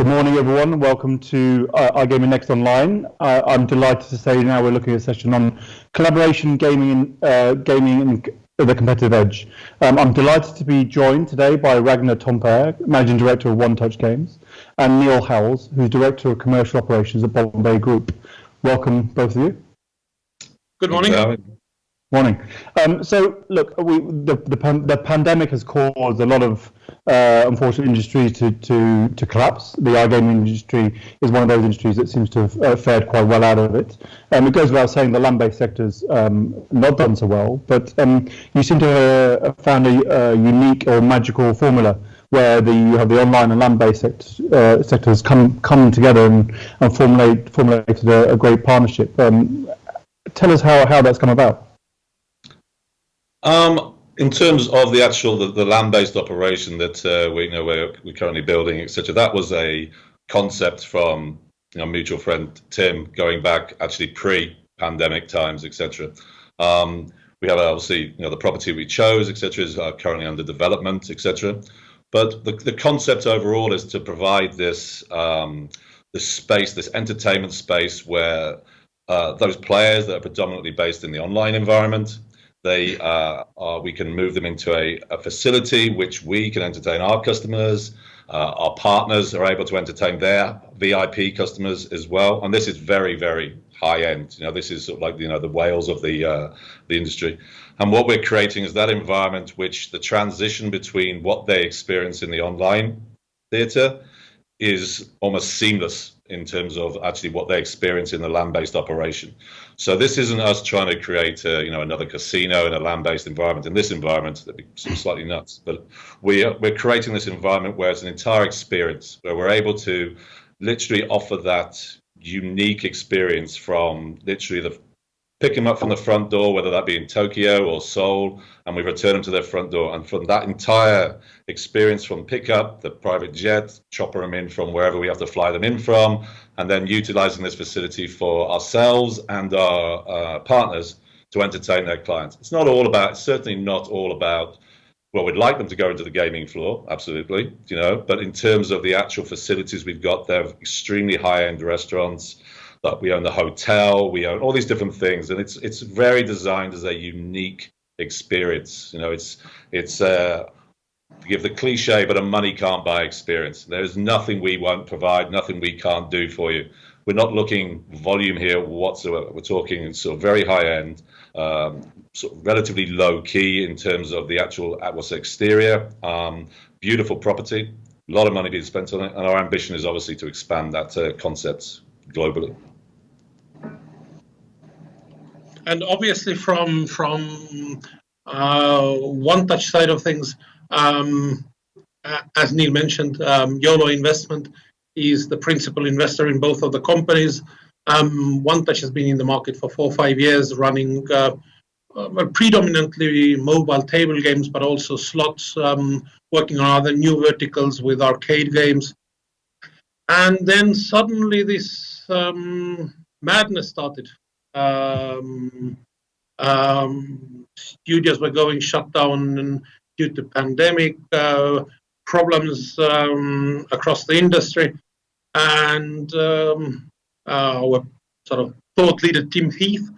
Good morning, everyone. Welcome to iGaming Next Online. I'm delighted to say now we're looking at a session on collaboration gaming and the competitive edge. I'm delighted to be joined today by Ragnar Toompere, Managing Director of OneTouch Games, and Neil Howells, who's Director of Commercial Operations at Bombay Group. Welcome, both of you. Good morning. Morning. So, look, the pandemic has caused a lot of unfortunate industries to collapse. The iGaming industry is one of those industries that seems to have fared quite well out of it. It goes without saying the land-based sector's not done so well, but you seem to have found a unique or magical formula where you have the online and land-based sectors come together and formulated a great partnership. Tell us how that's come about. In terms of the actual the land-based operation that we're currently building, etc., that was a concept from mutual friend Tim going back actually pre-pandemic times, etc. We have obviously the property we chose, etc., is currently under development, etc. But the concept overall is to provide this space, this entertainment space where those players that are predominantly based in the online environment, we can move them into a facility which we can entertain our customers. Our partners are able to entertain their VIP customers as well, and this is very, very high end. This is sort of like the whales of the industry. And what we're creating is that environment which the transition between what they experience in the online theatre is almost seamless in terms of actually what they experience in the land-based operation. So this isn't us trying to create another casino in a land-based environment. In this environment, that'd be slightly nuts. But we're creating this environment where it's an entire experience, where we're able to literally offer that unique experience from literally pick them up from the front door, whether that be in Tokyo or Seoul, and we return them to their front door. And from that entire experience, from pickup, the private jet, chopper them in from wherever we have to fly them in from, and then utilizing this facility for ourselves and our partners to entertain their clients. It's certainly not all about, well, we'd like them to go into the gaming floor, absolutely, but in terms of the actual facilities we've got, they're extremely high-end restaurants. We own the hotel, we own all these different things, and it's very designed as a unique experience. It's give the cliche, but a money can't buy experience. There's nothing we won't provide, nothing we can't do for you. We're not looking volume here whatsoever. We're talking sort of very high end, sort of relatively low key in terms of the actual exterior. Beautiful property, a lot of money being spent on it, and our ambition is obviously to expand that concept globally. And obviously from OneTouch side of things, as Neil mentioned, YOLO Investment is the principal investor in both of the companies. OneTouch has been in the market for 4 or 5 years, running predominantly mobile table games, but also slots, working on other new verticals with arcade games. And then suddenly this madness started. Studios were going shut down due to pandemic problems across the industry, and our sort of thought leader Tim Heath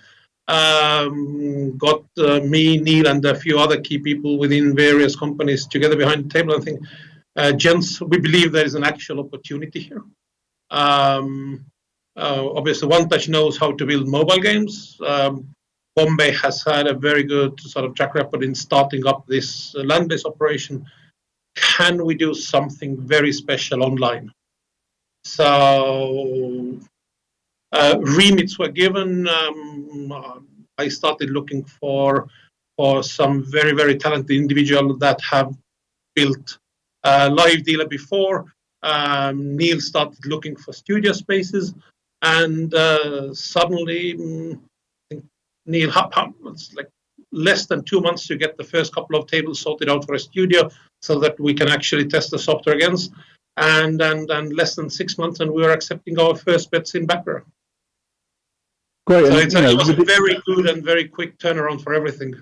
got me, Neil, and a few other key people within various companies together behind the table. I think, gents, we believe there is an actual opportunity here. Obviously, OneTouch knows how to build mobile games. Bombay has had a very good sort of track record in starting up this land-based operation. Can we do something very special online? So remits were given. I started looking for some very, very talented individuals that have built a live dealer before. Neil started looking for studio spaces, and suddenly, I think Neil, it's like less than 2 months to get the first couple of tables sorted out for a studio so that we can actually test the software against, and less than 6 months, and we were accepting our first bets in background. Great. So it was a very good and very quick turnaround for everything.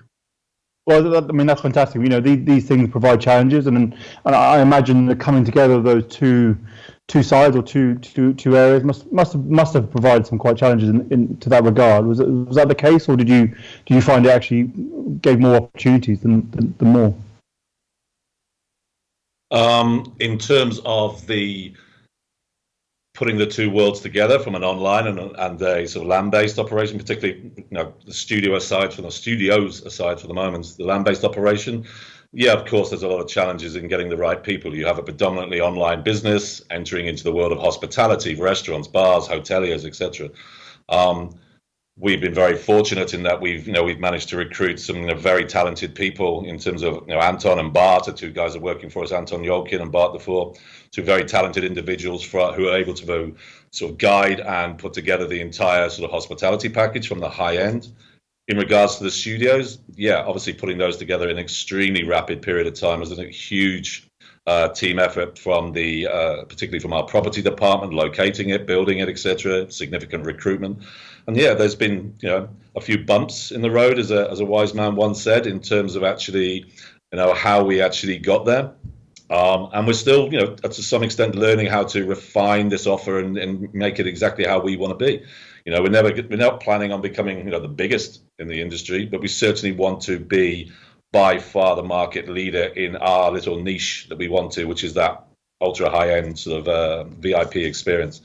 Well, I mean, that's fantastic. These things provide challenges, and I imagine the coming together of those two two sides or two areas must have provided some quite challenges in to that regard. Was that the case, or do you find it actually gave more opportunities than more? In terms of the putting the two worlds together from an online and a sort of land-based operation, particularly the studios aside for the moment, the land-based operation. Yeah, of course, there's a lot of challenges in getting the right people. You have a predominantly online business entering into the world of hospitality, restaurants, bars, hoteliers, etc. We've been very fortunate in that we've managed to recruit some very talented people in terms of Anton and Bart, two guys are working for us, Anton Yolkin and Bart Defoe, two very talented individuals who are able to sort of guide and put together the entire sort of hospitality package from the high end. In regards to the studios, yeah, obviously putting those together in an extremely rapid period of time was a huge team effort from particularly from our property department, locating it, building it, etc. Significant recruitment, and yeah, there's been a few bumps in the road, as a wise man once said, in terms of actually how we actually got there. And we're still, to some extent, learning how to refine this offer and make it exactly how we want to be. We're not planning on becoming, the biggest in the industry, but we certainly want to be by far the market leader in our little niche that we want to, which is that ultra high end sort of VIP experience.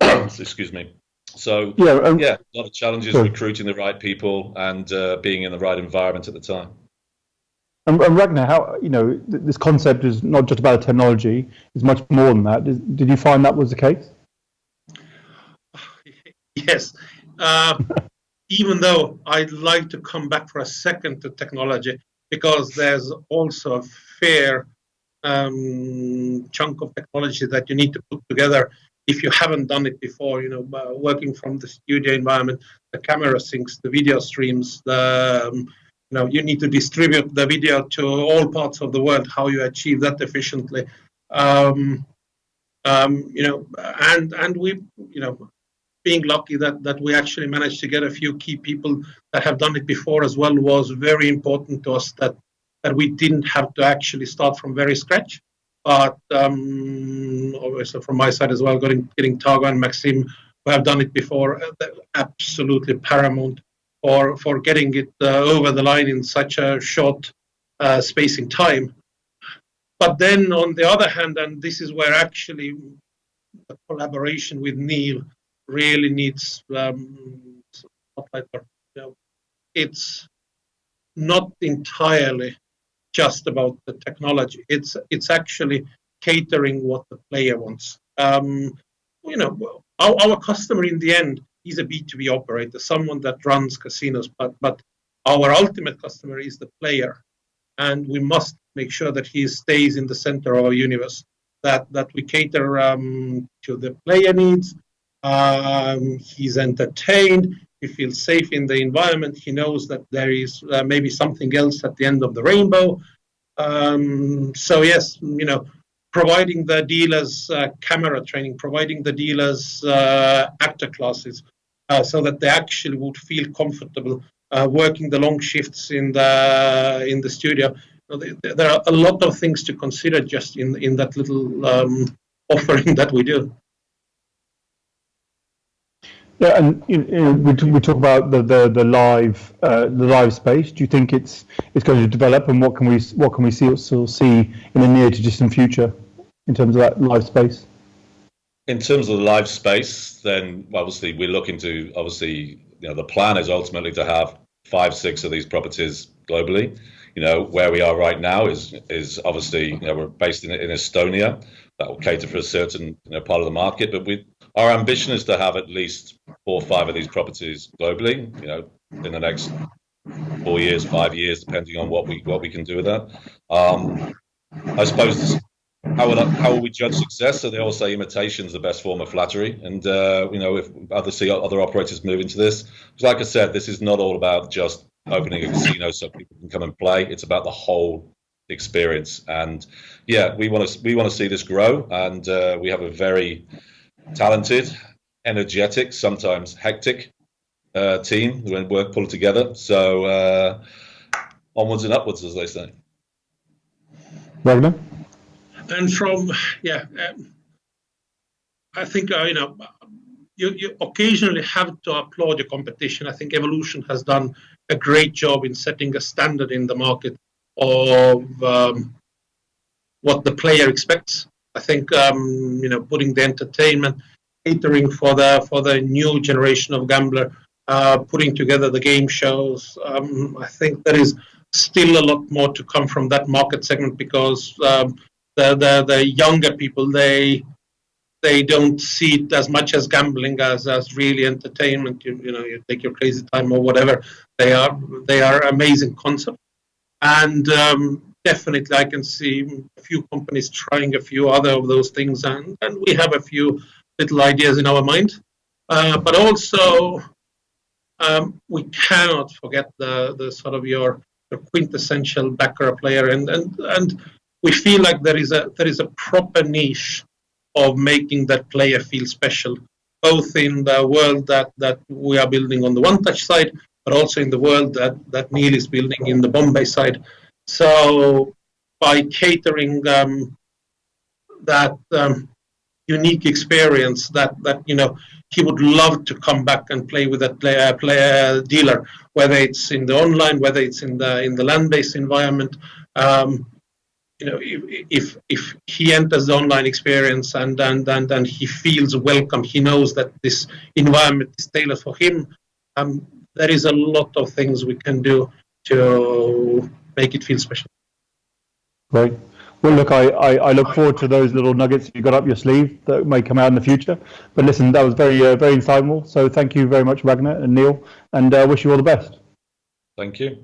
Excuse me. So yeah, a lot of challenges recruiting the right people and being in the right environment at the time. And Ragnar, how this concept is not just about technology; it's much more than that. Did you find that was the case? Yes. Even though I'd like to come back for a second to technology, because there's also a fair chunk of technology that you need to put together if you haven't done it before. Working from the studio environment, the camera syncs, the video streams, you need to distribute the video to all parts of the world. How you achieve that efficiently, and we, being lucky that we actually managed to get a few key people that have done it before as well was very important to us. That we didn't have to actually start from very scratch, but obviously from my side as well, getting Tago and Maxim who have done it before, absolutely paramount for getting it over the line in such a short space in time. But then on the other hand, and this is where actually the collaboration with Neil really needs spotlight. It's not entirely just about the technology. It's actually catering what the player wants. Our customer in the end is a B2B operator, someone that runs casinos, but our ultimate customer is the player, and we must make sure that he stays in the center of our universe. That we cater to the player needs. He's entertained. He feels safe in the environment. He knows that there is maybe something else at the end of the rainbow. So yes, providing the dealers camera training, providing the dealers actor classes, so that they actually would feel comfortable working the long shifts in the studio. There are a lot of things to consider just in that little offering that we do. Yeah, and we talk about the live space. Do you think it's going to develop, and what can we see in the near to distant future in terms of that live space? In terms of the live space, then obviously we're looking to the plan is ultimately to have 5-6 of these properties globally. Where we are right now is obviously we're based in Estonia. That will cater for a certain part of the market, but our ambition is to have at least 4 or 5 of these properties globally, in the next 4 years, 5 years, depending on what we can do with that. I suppose how will we judge success? So they all say imitation is the best form of flattery, and if other operators move into this, like I said, this is not all about just opening a casino so people can come and play. It's about the whole experience, and yeah, we want to see this grow, and we have a very talented, energetic, sometimes hectic team when work pulled together. So onwards and upwards, as they say. Ragnar? And from I think you occasionally have to applaud your competition. I think Evolution has done a great job in setting a standard in the market of what the player expects. I think putting the entertainment, catering for the new generation of gambler, putting together the game shows. I think there is still a lot more to come from that market segment, because the younger people, they don't see it as much as gambling as really entertainment. You take your crazy time or whatever. They are amazing concepts, and definitely I can see a few companies trying a few other of those things, and we have a few little ideas in our mind. But also we cannot forget the sort of your quintessential baccarat player, and we feel like there is a proper niche of making that player feel special, both in the world that we are building on the OneTouch side, but also in the world that Neil is building in the Bombay side. So by catering that unique experience that he would love to come back and play with that player dealer, whether it's in the online, whether it's in the land-based environment. If he enters the online experience and he feels welcome, he knows that this environment is tailored for him. There is a lot of things we can do to make it feel special. Great. Well, look, I look forward to those little nuggets you got up your sleeve that may come out in the future. But listen, that was very very insightful. So thank you very much, Ragnar and Neil, and wish you all the best. Thank you.